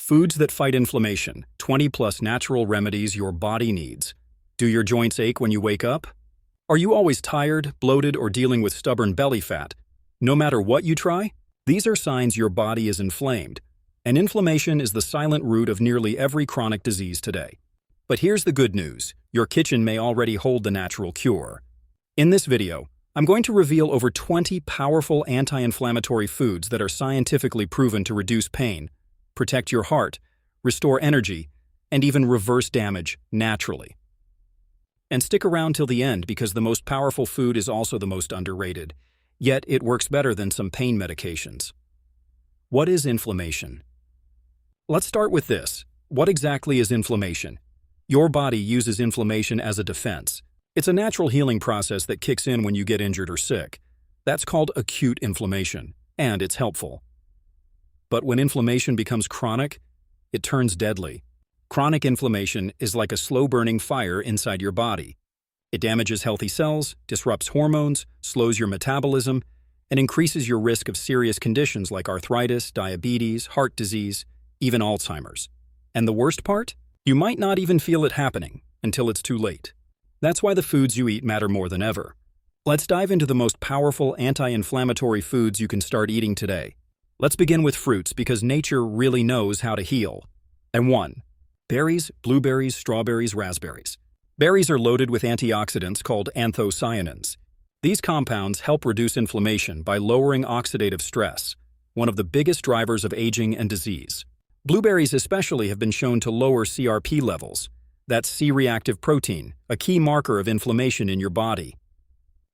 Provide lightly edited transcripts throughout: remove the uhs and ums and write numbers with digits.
Foods that fight inflammation, 20+ natural remedies your body needs. Do your joints ache when you wake up? Are you always tired, bloated, or dealing with stubborn belly fat? No matter what you try, these are signs your body is inflamed, and inflammation is the silent root of nearly every chronic disease today. But here's the good news: your kitchen may already hold the natural cure. In this video, I'm going to reveal over 20 powerful anti-inflammatory foods that are scientifically proven to reduce pain, protect your heart, restore energy, and even reverse damage naturally. And stick around till the end because the most powerful food is also the most underrated, yet it works better than some pain medications. What is inflammation? Let's start with this. What exactly is inflammation? Your body uses inflammation as a defense. It's a natural healing process that kicks in when you get injured or sick. That's called acute inflammation, and it's helpful. But when inflammation becomes chronic, it turns deadly. Chronic inflammation is like a slow-burning fire inside your body. It damages healthy cells, disrupts hormones, slows your metabolism, and increases your risk of serious conditions like arthritis, diabetes, heart disease, even Alzheimer's. And the worst part? You might not even feel it happening until it's too late. That's why the foods you eat matter more than ever. Let's dive into the most powerful anti-inflammatory foods you can start eating today. Let's begin with fruits because nature really knows how to heal. And 1. Berries, blueberries, strawberries, raspberries. Berries are loaded with antioxidants called anthocyanins. These compounds help reduce inflammation by lowering oxidative stress, one of the biggest drivers of aging and disease. Blueberries especially have been shown to lower CRP levels. That's C-reactive protein, a key marker of inflammation in your body.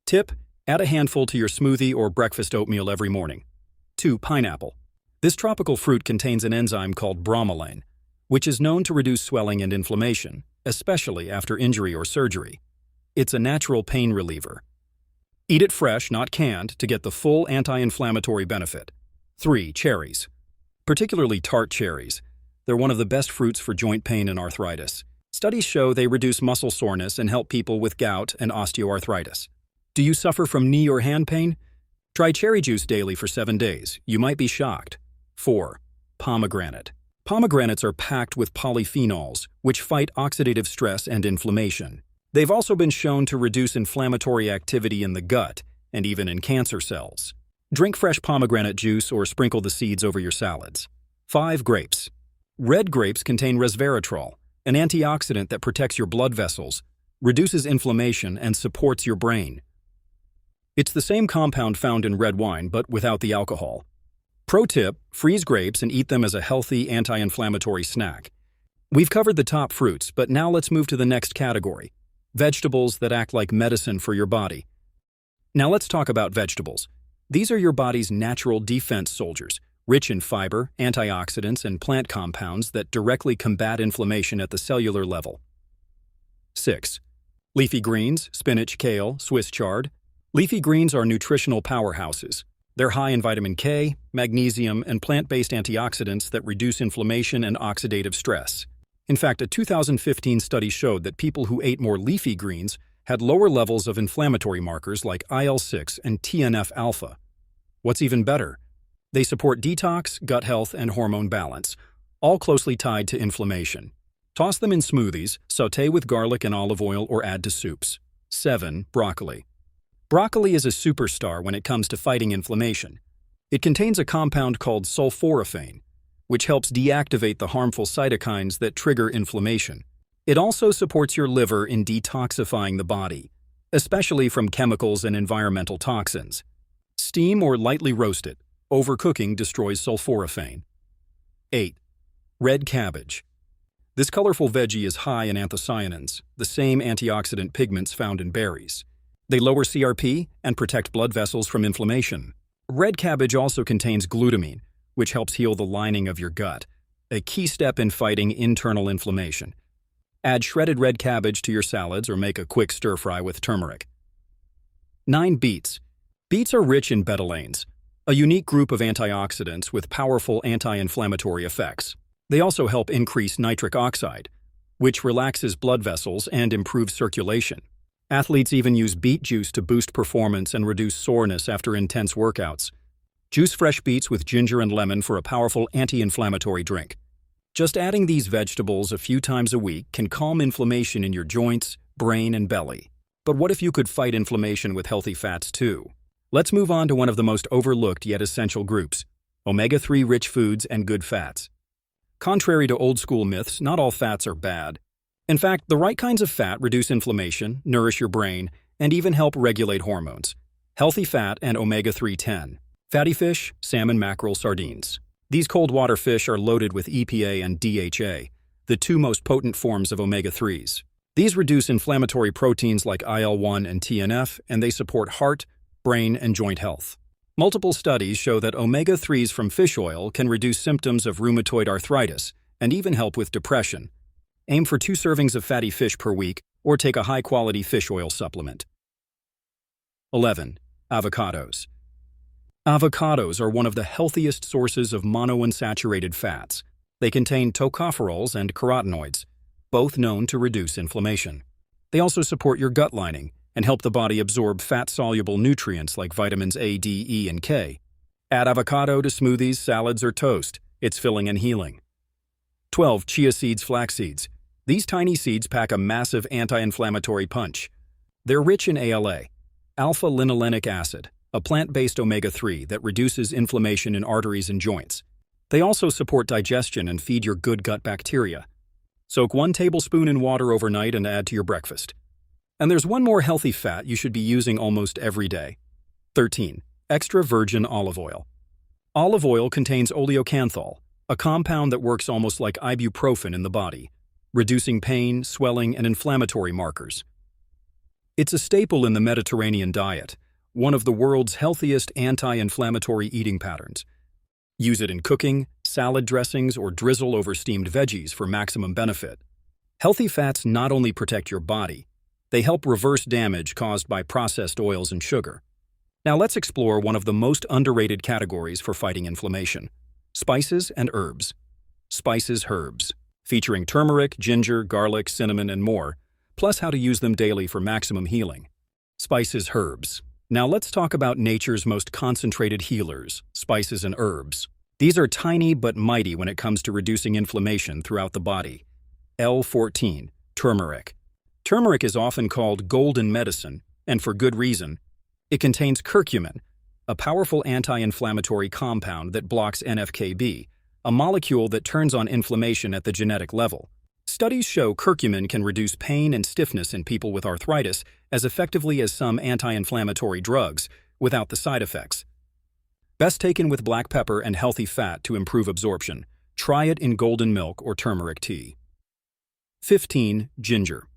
Tip: add a handful to your smoothie or breakfast oatmeal every morning. 2. Pineapple. This tropical fruit contains an enzyme called bromelain, which is known to reduce swelling and inflammation, especially after injury or surgery. It's a natural pain reliever. Eat it fresh, not canned, to get the full anti-inflammatory benefit. 3. Cherries. Particularly tart cherries. They're one of the best fruits for joint pain and arthritis. Studies show they reduce muscle soreness and help people with gout and osteoarthritis. Do you suffer from knee or hand pain? Try cherry juice daily for 7 days. You might be shocked. 4. Pomegranate. Pomegranates are packed with polyphenols, which fight oxidative stress and inflammation. They've also been shown to reduce inflammatory activity in the gut and even in cancer cells. Drink fresh pomegranate juice or sprinkle the seeds over your salads. 5. Grapes. Red grapes contain resveratrol, an antioxidant that protects your blood vessels, reduces inflammation, and supports your brain. It's the same compound found in red wine, but without the alcohol. Pro tip: freeze grapes and eat them as a healthy anti-inflammatory snack. We've covered the top fruits, but now let's move to the next category: vegetables that act like medicine for your body. Now let's talk about vegetables. These are your body's natural defense soldiers, rich in fiber, antioxidants, and plant compounds that directly combat inflammation at the cellular level. 6. Leafy greens, spinach, kale, Swiss chard. Leafy greens are nutritional powerhouses. They're high in vitamin K, magnesium, and plant-based antioxidants that reduce inflammation and oxidative stress. In fact, a 2015 study showed that people who ate more leafy greens had lower levels of inflammatory markers like IL-6 and TNF-alpha. What's even better? They support detox, gut health, and hormone balance, all closely tied to inflammation. Toss them in smoothies, sauté with garlic and olive oil, or add to soups. 7. Broccoli. Broccoli is a superstar when it comes to fighting inflammation. It contains a compound called sulforaphane, which helps deactivate the harmful cytokines that trigger inflammation. It also supports your liver in detoxifying the body, especially from chemicals and environmental toxins. Steam or lightly roast it. Overcooking destroys sulforaphane. 8. Red cabbage. This colorful veggie is high in anthocyanins, the same antioxidant pigments found in berries. They lower CRP and protect blood vessels from inflammation. Red cabbage also contains glutamine, which helps heal the lining of your gut, a key step in fighting internal inflammation. Add shredded red cabbage to your salads or make a quick stir-fry with turmeric. 9. Beets. Beets are rich in betalains, a unique group of antioxidants with powerful anti-inflammatory effects. They also help increase nitric oxide, which relaxes blood vessels and improves circulation. Athletes even use beet juice to boost performance and reduce soreness after intense workouts. Juice fresh beets with ginger and lemon for a powerful anti-inflammatory drink. Just adding these vegetables a few times a week can calm inflammation in your joints, brain, and belly. But what if you could fight inflammation with healthy fats too? Let's move on to one of the most overlooked yet essential groups: omega-3 rich foods and good fats. Contrary to old-school myths, not all fats are bad. In fact, the right kinds of fat reduce inflammation, nourish your brain, and even help regulate hormones. Healthy fat and omega-3 fatty fish, salmon, mackerel, sardines. These cold water fish are loaded with EPA and DHA, the two most potent forms of omega-3s. These reduce inflammatory proteins like IL-1 and TNF, and they support heart, brain, and joint health. Multiple studies show that omega-3s from fish oil can reduce symptoms of rheumatoid arthritis and even help with depression. Aim for 2 servings of fatty fish per week or take a high-quality fish oil supplement. 11. Avocados. Avocados are one of the healthiest sources of monounsaturated fats. They contain tocopherols and carotenoids, both known to reduce inflammation. They also support your gut lining and help the body absorb fat-soluble nutrients like vitamins A, D, E, and K. Add avocado to smoothies, salads, or toast. It's filling and healing. 12. Chia seeds, flax seeds. These tiny seeds pack a massive anti-inflammatory punch. They're rich in ALA, alpha-linolenic acid, a plant-based omega-3 that reduces inflammation in arteries and joints. They also support digestion and feed your good gut bacteria. Soak 1 tablespoon in water overnight and add to your breakfast. And there's one more healthy fat you should be using almost every day. 13. Extra virgin olive oil. Olive oil contains oleocanthal, a compound that works almost like ibuprofen in the body, reducing pain, swelling, and inflammatory markers. It's a staple in the Mediterranean diet, one of the world's healthiest anti-inflammatory eating patterns. Use it in cooking, salad dressings, or drizzle over steamed veggies for maximum benefit. Healthy fats not only protect your body, they help reverse damage caused by processed oils and sugar. Now let's explore one of the most underrated categories for fighting inflammation: spices and herbs. Spices, herbs, featuring turmeric, ginger, garlic, cinnamon, and more, plus how to use them daily for maximum healing. Spices, herbs. Now let's talk about nature's most concentrated healers, spices and herbs. These are tiny but mighty when it comes to reducing inflammation throughout the body. L14, turmeric. Turmeric is often called golden medicine, and for good reason. It contains curcumin, a powerful anti-inflammatory compound that blocks NF-κB, a molecule that turns on inflammation at the genetic level. Studies show curcumin can reduce pain and stiffness in people with arthritis as effectively as some anti-inflammatory drugs, without the side effects. Best taken with black pepper and healthy fat to improve absorption. Try it in golden milk or turmeric tea. 15. Ginger.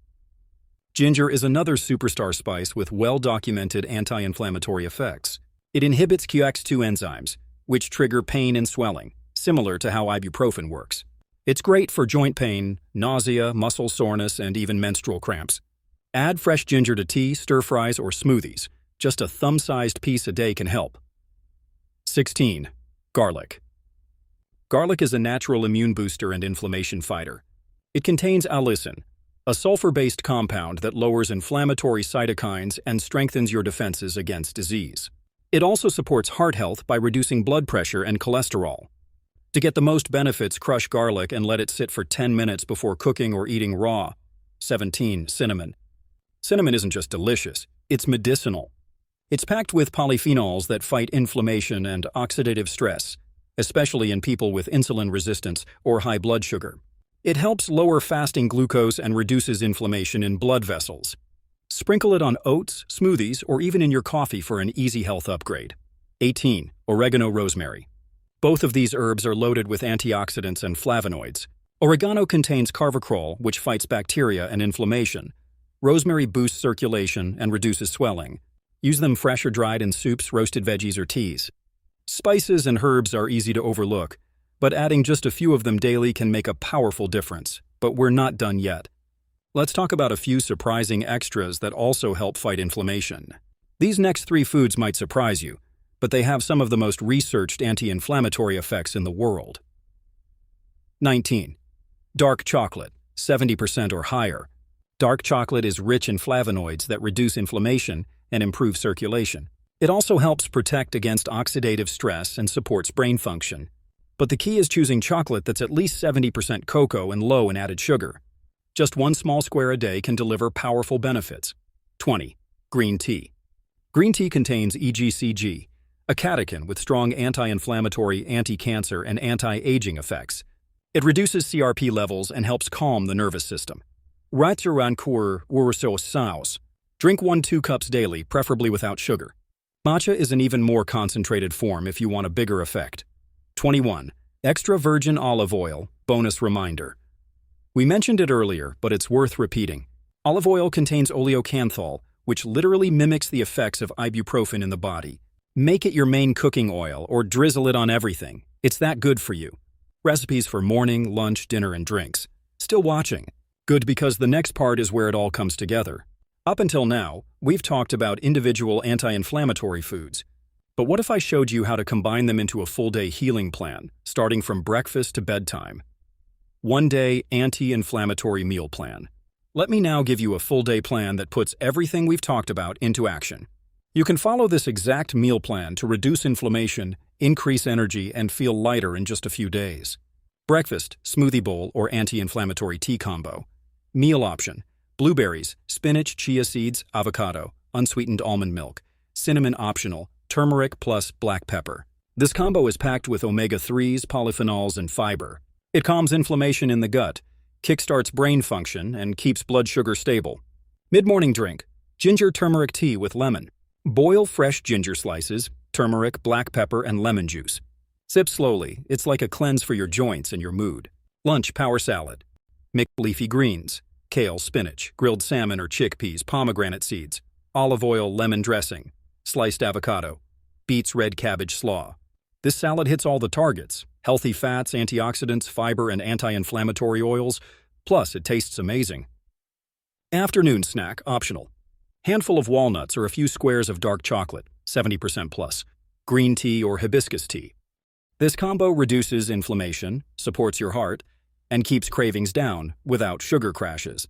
Ginger is another superstar spice with well-documented anti-inflammatory effects. It inhibits QX2 enzymes, which trigger pain and swelling, similar to how ibuprofen works. It's great for joint pain, nausea, muscle soreness, and even menstrual cramps. Add fresh ginger to tea, stir-fries, or smoothies. Just a thumb-sized piece a day can help. 16. Garlic. Garlic is a natural immune booster and inflammation fighter. It contains allicin, a sulfur-based compound that lowers inflammatory cytokines and strengthens your defenses against disease. It also supports heart health by reducing blood pressure and cholesterol. To get the most benefits, crush garlic and let it sit for 10 minutes before cooking or eating raw. 17. Cinnamon. Cinnamon isn't just delicious, it's medicinal. It's packed with polyphenols that fight inflammation and oxidative stress, especially in people with insulin resistance or high blood sugar. It helps lower fasting glucose and reduces inflammation in blood vessels. Sprinkle it on oats, smoothies, or even in your coffee for an easy health upgrade. 18. Oregano, rosemary. Both of these herbs are loaded with antioxidants and flavonoids. Oregano contains carvacrol, which fights bacteria and inflammation. Rosemary boosts circulation and reduces swelling. Use them fresh or dried in soups, roasted veggies, or teas. Spices and herbs are easy to overlook, but adding just a few of them daily can make a powerful difference. But we're not done yet. Let's talk about a few surprising extras that also help fight inflammation. These next 3 foods might surprise you, but they have some of the most researched anti-inflammatory effects in the world. 19. Dark chocolate, 70% or higher. Dark chocolate is rich in flavonoids that reduce inflammation and improve circulation. It also helps protect against oxidative stress and supports brain function. But the key is choosing chocolate that's at least 70% cocoa and low in added sugar. Just one small square a day can deliver powerful benefits. 20. Green tea. Green tea contains EGCG, a catechin with strong anti-inflammatory, anti-cancer, and anti-aging effects. It reduces CRP levels and helps calm the nervous system. Drink 1-2 cups daily, preferably without sugar. Matcha is an even more concentrated form if you want a bigger effect. 21. Extra virgin olive oil, bonus reminder. We mentioned it earlier, but it's worth repeating. Olive oil contains oleocanthal, which literally mimics the effects of ibuprofen in the body. Make it your main cooking oil or drizzle it on everything. It's that good for you. Recipes for morning, lunch, dinner, and drinks. Still watching? Good, because the next part is where it all comes together. Up until now, we've talked about individual anti-inflammatory foods. But what if I showed you how to combine them into a full-day healing plan, starting from breakfast to bedtime? One-day anti-inflammatory meal plan. Let me now give you a full-day plan that puts everything we've talked about into action. You can follow this exact meal plan to reduce inflammation, increase energy, and feel lighter in just a few days. Breakfast, smoothie bowl, or anti-inflammatory tea combo. Meal option: blueberries, spinach, chia seeds, avocado, unsweetened almond milk, cinnamon optional, turmeric plus black pepper. This combo is packed with omega-3s, polyphenols, and fiber. It calms inflammation in the gut, kickstarts brain function, and keeps blood sugar stable. Mid-morning drink: ginger turmeric tea with lemon. Boil fresh ginger slices, turmeric, black pepper, and lemon juice. Sip slowly. It's like a cleanse for your joints and your mood. Lunch: power salad. Mix leafy greens, kale, spinach, grilled salmon or chickpeas, pomegranate seeds, olive oil, lemon dressing, sliced avocado, beets, red cabbage slaw. This salad hits all the targets: healthy fats, antioxidants, fiber, and anti-inflammatory oils, plus it tastes amazing. Afternoon snack optional. Handful of walnuts or a few squares of dark chocolate, 70% plus, green tea or hibiscus tea. This combo reduces inflammation, supports your heart, and keeps cravings down without sugar crashes.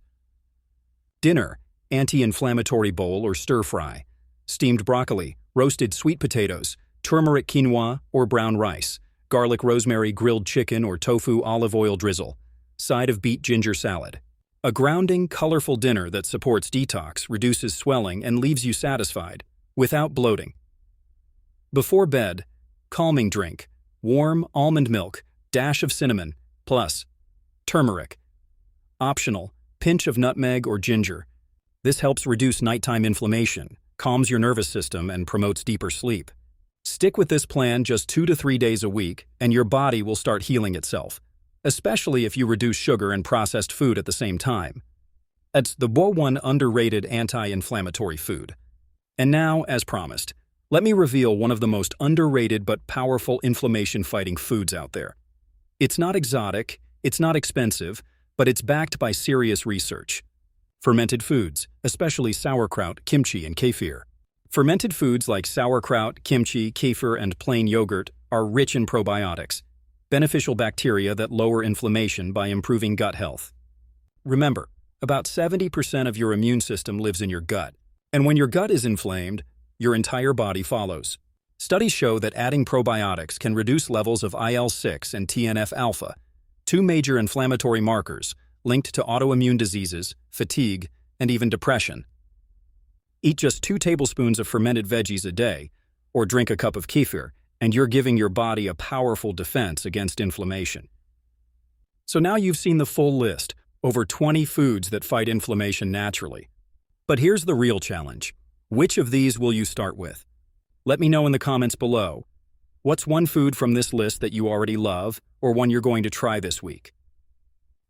Dinner: anti-inflammatory bowl or stir-fry. Steamed broccoli, roasted sweet potatoes, turmeric quinoa or brown rice, garlic rosemary grilled chicken or tofu olive oil drizzle, side of beet ginger salad. A grounding, colorful dinner that supports detox, reduces swelling, and leaves you satisfied, without bloating. Before bed: calming drink, warm almond milk, dash of cinnamon, plus turmeric. Optional: pinch of nutmeg or ginger. This helps reduce nighttime inflammation, calms your nervous system, and promotes deeper sleep. Stick with this plan just 2 to 3 days a week, and your body will start healing itself, especially if you reduce sugar and processed food at the same time. It's the one underrated anti-inflammatory food. And now, as promised, let me reveal one of the most underrated but powerful inflammation-fighting foods out there. It's not exotic, it's not expensive, but it's backed by serious research. Fermented foods, especially sauerkraut, kimchi, and kefir. Fermented foods like sauerkraut, kimchi, kefir, and plain yogurt are rich in probiotics, beneficial bacteria that lower inflammation by improving gut health. Remember, about 70% of your immune system lives in your gut, and when your gut is inflamed, your entire body follows. Studies show that adding probiotics can reduce levels of IL-6 and TNF-alpha, two major inflammatory markers linked to autoimmune diseases, fatigue, and even depression. Eat just 2 tablespoons of fermented veggies a day, or drink a cup of kefir, and you're giving your body a powerful defense against inflammation. So now you've seen the full list, over 20 foods that fight inflammation naturally. But here's the real challenge. Which of these will you start with? Let me know in the comments below. What's one food from this list that you already love, or one you're going to try this week?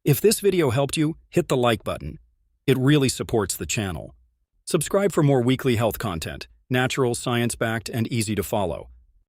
If this video helped you, hit the like button. It really supports the channel. Subscribe for more weekly health content, natural, science-backed, and easy to follow.